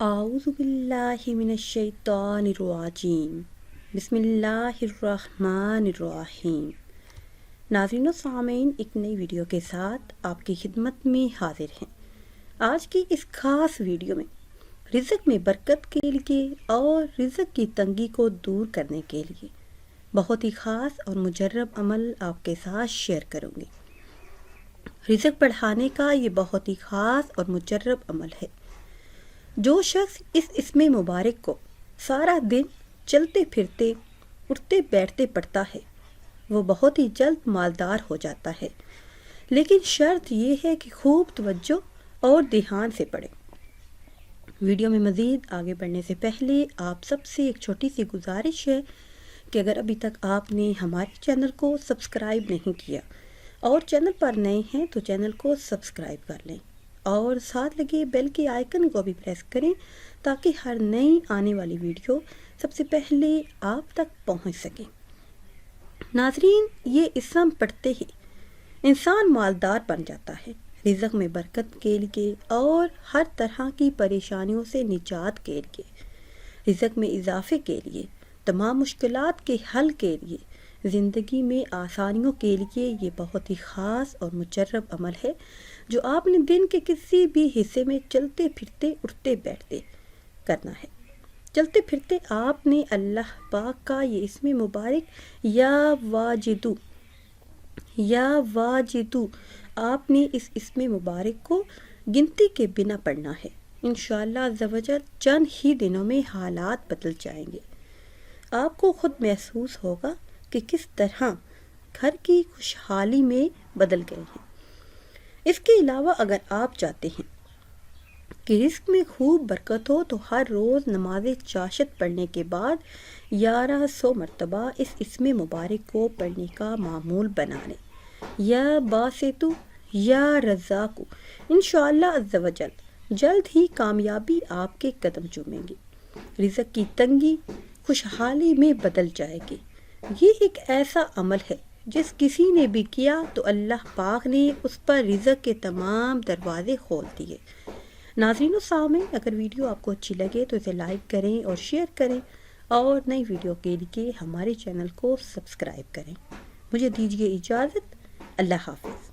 اعوذ باللہ من الشیطان الرجیم بسم اللہ الرحمن الرحیم۔ ناظرین و سامعین، ایک نئی ویڈیو کے ساتھ آپ کی خدمت میں حاضر ہیں۔ آج کی اس خاص ویڈیو میں رزق میں برکت کے لیے اور رزق کی تنگی کو دور کرنے کے لیے بہت ہی خاص اور مجرب عمل آپ کے ساتھ شیئر کروں گی۔ رزق بڑھانے کا یہ بہت ہی خاص اور مجرب عمل ہے۔ جو شخص اس اسم مبارک کو سارا دن چلتے پھرتے اٹھتے بیٹھتے پڑھتا ہے وہ بہت ہی جلد مالدار ہو جاتا ہے، لیکن شرط یہ ہے کہ خوب توجہ اور دھیان سے پڑھیں۔ ویڈیو میں مزید آگے بڑھنے سے پہلے آپ سب سے ایک چھوٹی سی گزارش ہے کہ اگر ابھی تک آپ نے ہمارے چینل کو سبسکرائب نہیں کیا اور چینل پر نئے ہیں تو چینل کو سبسکرائب کر لیں اور ساتھ لگے بیل کے آئیکن کو بھی پریس کریں تاکہ ہر نئی آنے والی ویڈیو سب سے پہلے آپ تک پہنچ سکیں۔ ناظرین، یہ اسم پڑھتے ہی انسان مالدار بن جاتا ہے، رزق میں برکت کے لیے اور ہر طرح کی پریشانیوں سے نجات کے لیے، رزق میں اضافے کے لیے، تمام مشکلات کے حل کے لیے، زندگی میں آسانیوں کے لیے یہ بہت ہی خاص اور مجرب عمل ہے جو آپ نے دن کے کسی بھی حصے میں چلتے پھرتے اٹھتے بیٹھتے کرنا ہے۔ چلتے پھرتے آپ نے اللہ پاک کا یہ اسم مبارک یا واجدو آپ نے اس اسم مبارک کو گنتی کے بنا پڑھنا ہے۔ انشاءاللہ عز و جل چند ہی دنوں میں حالات بدل جائیں گے۔ آپ کو خود محسوس ہوگا کہ کس طرح گھر کی خوشحالی میں بدل گئے ہیں۔ اس کے علاوہ اگر آپ چاہتے ہیں کہ رزق میں خوب برکت ہو تو ہر روز نماز چاشت پڑھنے کے بعد 1100 مرتبہ اس اسم مبارک کو پڑھنے کا معمول بنا لیں۔ یا باسطو یا رزاقو، انشاءاللہ عز و جل جلد ہی کامیابی آپ کے قدم چومیں گی، رزق کی تنگی خوشحالی میں بدل جائے گی۔ یہ ایک ایسا عمل ہے جس کسی نے بھی کیا تو اللہ پاک نے اس پر رزق کے تمام دروازے کھول دیے۔ ناظرین و سامعین، اگر ویڈیو آپ کو اچھی لگے تو اسے لائک کریں اور شیئر کریں اور نئی ویڈیو کے لیے ہمارے چینل کو سبسکرائب کریں۔ مجھے دیجیے اجازت، اللہ حافظ۔